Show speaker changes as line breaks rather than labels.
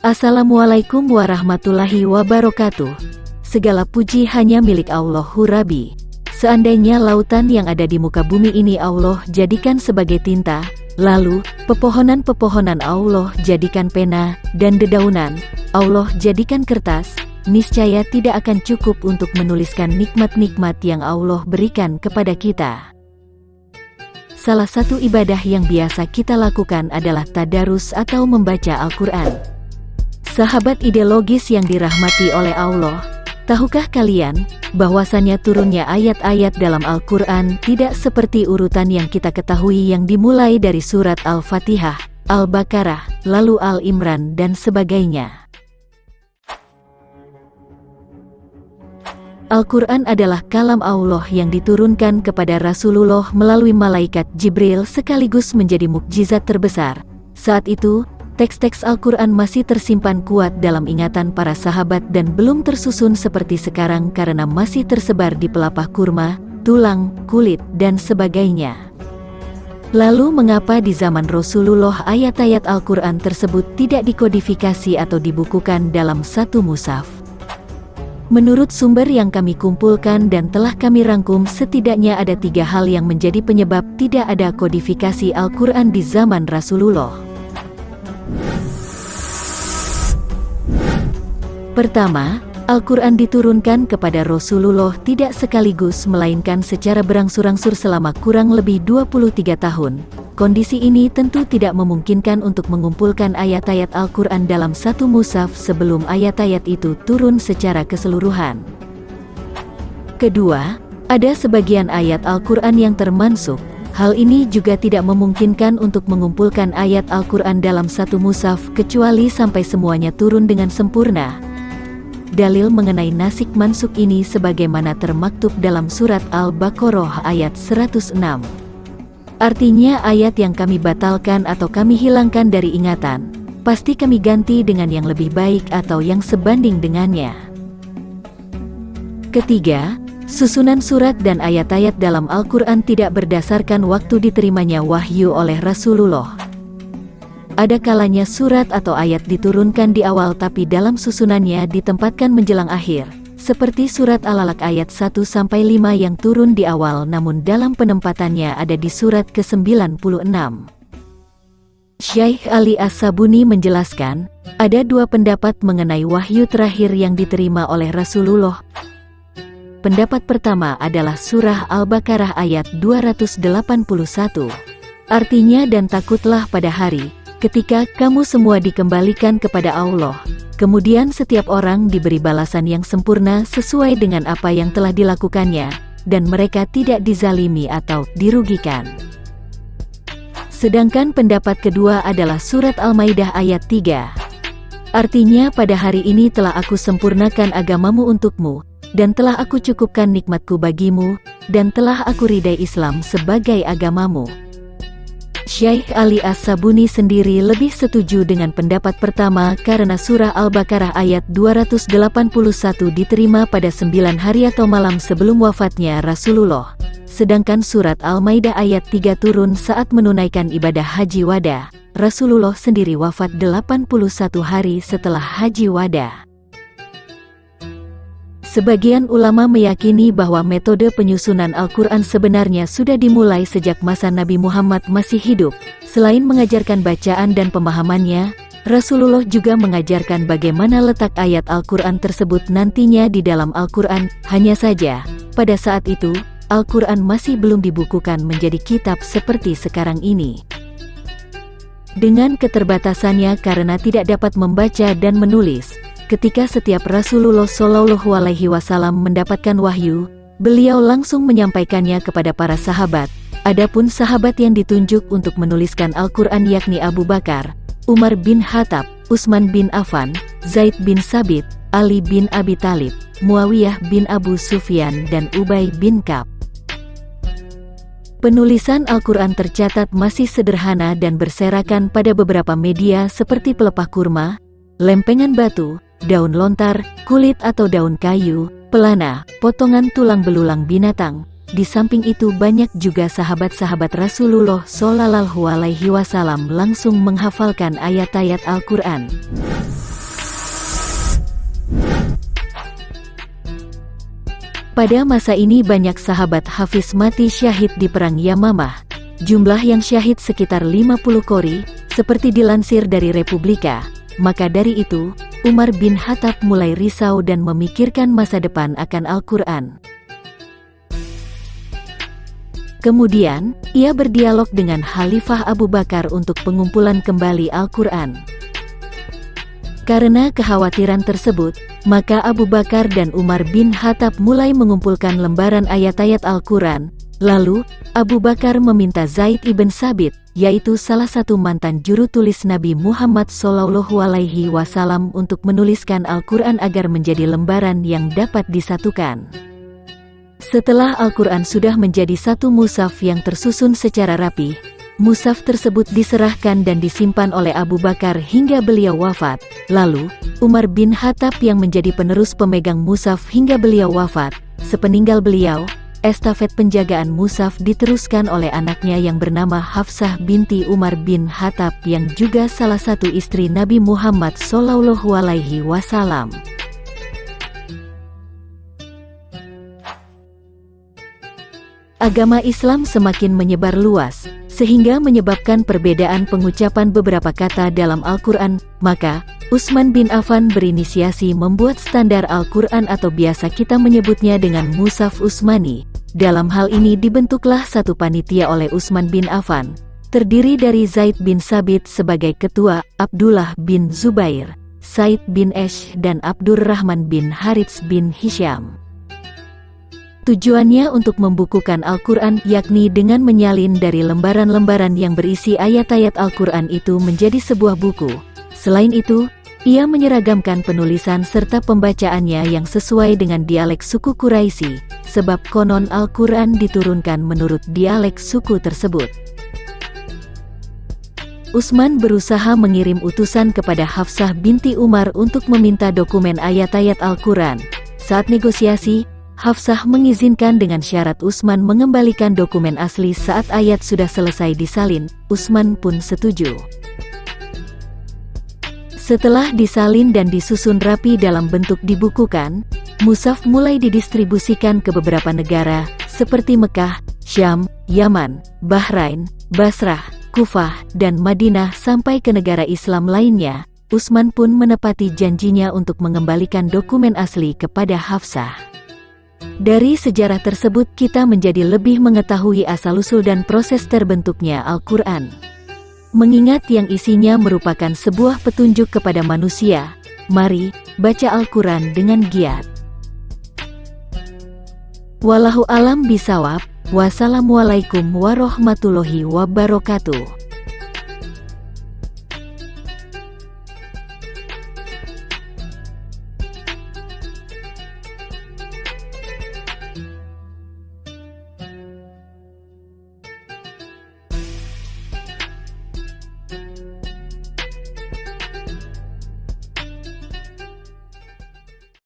Assalamualaikum warahmatullahi wabarakatuh. Segala puji hanya milik Allahu Rabbi. Seandainya lautan yang ada di muka bumi ini Allah jadikan sebagai tinta, lalu pepohonan-pepohonan Allah jadikan pena, dan dedaunan Allah jadikan kertas, niscaya tidak akan cukup untuk menuliskan nikmat-nikmat yang Allah berikan kepada kita. Salah satu ibadah yang biasa kita lakukan adalah tadarus atau membaca Al-Quran. Sahabat ideologis yang dirahmati oleh Allah, tahukah kalian bahwasannya turunnya ayat-ayat dalam Al-Quran tidak seperti urutan yang kita ketahui yang dimulai dari surat Al-Fatihah, Al-Baqarah, lalu Al-Imran dan sebagainya. Al-Quran adalah kalam Allah yang diturunkan kepada Rasulullah melalui malaikat Jibril sekaligus menjadi mukjizat terbesar. Saat itu, teks-teks Al-Quran masih tersimpan kuat dalam ingatan para sahabat dan belum tersusun seperti sekarang karena masih tersebar di pelepah kurma, tulang, kulit, dan sebagainya. Lalu mengapa di zaman Rasulullah ayat-ayat Al-Quran tersebut tidak dikodifikasi atau dibukukan dalam satu mushaf? Menurut sumber yang kami kumpulkan dan telah kami rangkum, setidaknya ada 3 hal yang menjadi penyebab tidak ada kodifikasi Al-Quran di zaman Rasulullah. Pertama, Al-Quran diturunkan kepada Rasulullah tidak sekaligus melainkan secara berangsur-angsur selama kurang lebih 23 tahun. Kondisi ini tentu tidak memungkinkan untuk mengumpulkan ayat-ayat Al-Quran dalam satu mushaf sebelum ayat-ayat itu turun secara keseluruhan. Kedua, ada sebagian ayat Al-Quran yang termansukh. Hal ini juga tidak memungkinkan untuk mengumpulkan ayat Al-Quran dalam satu mushaf kecuali sampai semuanya turun dengan sempurna. Dalil mengenai nasikh mansukh ini sebagaimana termaktub dalam surat Al-Baqarah ayat 106. Artinya ayat yang kami batalkan atau kami hilangkan dari ingatan, pasti kami ganti dengan yang lebih baik atau yang sebanding dengannya. Ketiga, susunan surat dan ayat-ayat dalam Al-Quran tidak berdasarkan waktu diterimanya wahyu oleh Rasulullah. Ada kalanya surat atau ayat diturunkan di awal tapi dalam susunannya ditempatkan menjelang akhir, seperti surat Al-Alaq ayat 1-5 yang turun di awal namun dalam penempatannya ada di surat ke-96. Syekh Ali As-Sabuni menjelaskan, ada 2 pendapat mengenai wahyu terakhir yang diterima oleh Rasulullah. Pendapat pertama adalah surah Al-Baqarah ayat 281. Artinya, dan takutlah pada hari ketika kamu semua dikembalikan kepada Allah. Kemudian setiap orang diberi balasan yang sempurna sesuai dengan apa yang telah dilakukannya, dan mereka tidak dizalimi atau dirugikan. Sedangkan pendapat kedua adalah surat Al-Maidah ayat 3. Artinya, pada hari ini telah aku sempurnakan agamamu untukmu, dan telah aku cukupkan nikmatku bagimu, dan telah aku ridai Islam sebagai agamamu. Syekh Ali As-Sabuni sendiri lebih setuju dengan pendapat pertama karena surah Al-Baqarah ayat 281 diterima pada 9 hari atau malam sebelum wafatnya Rasulullah. Sedangkan surat Al-Maidah ayat 3 turun saat menunaikan ibadah Haji Wada. Rasulullah sendiri wafat 81 hari setelah Haji Wada. Sebagian ulama meyakini bahwa metode penyusunan Al-Quran sebenarnya sudah dimulai sejak masa Nabi Muhammad masih hidup. Selain mengajarkan bacaan dan pemahamannya, Rasulullah juga mengajarkan bagaimana letak ayat Al-Quran tersebut nantinya di dalam Al-Quran. Hanya saja, pada saat itu, Al-Quran masih belum dibukukan menjadi kitab seperti sekarang ini. Dengan keterbatasannya karena tidak dapat membaca dan menulis, ketika setiap Rasulullah Shallallahu Alaihi Wasallam mendapatkan wahyu, beliau langsung menyampaikannya kepada para sahabat. Adapun sahabat yang ditunjuk untuk menuliskan Al-Quran yakni Abu Bakar, Umar bin Khattab, Utsman bin Affan, Zaid bin Sabit, Ali bin Abi Thalib, Muawiyah bin Abu Sufyan dan Ubay bin Ka'ab. Penulisan Al-Quran tercatat masih sederhana dan berserakan pada beberapa media seperti pelepah kurma, lempengan batu, daun lontar, kulit atau daun kayu, pelana, potongan tulang belulang binatang. Di samping itu banyak juga sahabat-sahabat Rasulullah Shallallahu Alaihi Wasallam langsung menghafalkan ayat-ayat Al-Quran. Pada masa ini banyak sahabat Hafiz mati syahid di perang Yamamah. Jumlah yang syahid sekitar 50 qori, seperti dilansir dari Republika. Maka dari itu, Umar bin Khattab mulai risau dan memikirkan masa depan akan Al-Quran. Kemudian, ia berdialog dengan Khalifah Abu Bakar untuk pengumpulan kembali Al-Quran. Karena kekhawatiran tersebut, maka Abu Bakar dan Umar bin Khattab mulai mengumpulkan lembaran ayat-ayat Al-Quran. Lalu, Abu Bakar meminta Zaid ibn Sabit, yaitu salah satu mantan juru tulis Nabi Muhammad SAW untuk menuliskan Al-Quran agar menjadi lembaran yang dapat disatukan. Setelah Al-Quran sudah menjadi satu mushaf yang tersusun secara rapi, mushaf tersebut diserahkan dan disimpan oleh Abu Bakar hingga beliau wafat. Lalu, Umar bin Khattab yang menjadi penerus pemegang mushaf hingga beliau wafat. Sepeninggal beliau, estafet penjagaan mushaf diteruskan oleh anaknya yang bernama Hafsah binti Umar bin Khattab yang juga salah satu istri Nabi Muhammad SAW. Agama Islam semakin menyebar luas, sehingga menyebabkan perbedaan pengucapan beberapa kata dalam Al-Quran. Maka, Utsman bin Affan berinisiasi membuat standar Al-Quran atau biasa kita menyebutnya dengan Mushaf Utsmani. Dalam hal ini dibentuklah satu panitia oleh Utsman bin Affan, terdiri dari Zaid bin Sabit sebagai ketua, Abdullah bin Zubair, Said bin Esh dan Abdurrahman bin Harits bin Hisham. Tujuannya untuk membukukan Al-Quran, yakni dengan menyalin dari lembaran-lembaran yang berisi ayat-ayat Al-Quran itu menjadi sebuah buku. Selain itu, ia menyeragamkan penulisan serta pembacaannya yang sesuai dengan dialek suku Quraisy, sebab konon Al-Quran diturunkan menurut dialek suku tersebut. Utsman berusaha mengirim utusan kepada Hafsah binti Umar untuk meminta dokumen ayat-ayat Al-Quran. Saat negosiasi, Hafsah mengizinkan dengan syarat Utsman mengembalikan dokumen asli saat ayat sudah selesai disalin. Utsman pun setuju. Setelah disalin dan disusun rapi dalam bentuk dibukukan, mushaf mulai didistribusikan ke beberapa negara, seperti Mekah, Syam, Yaman, Bahrain, Basrah, Kufah, dan Madinah sampai ke negara Islam lainnya. Utsman pun menepati janjinya untuk mengembalikan dokumen asli kepada Hafsah. Dari sejarah tersebut kita menjadi lebih mengetahui asal-usul dan proses terbentuknya Al-Quran. Mengingat yang isinya merupakan sebuah petunjuk kepada manusia, mari baca Al-Quran dengan giat. Wallahu alam bisawab. Wassalamualaikum warahmatullahi wabarakatuh.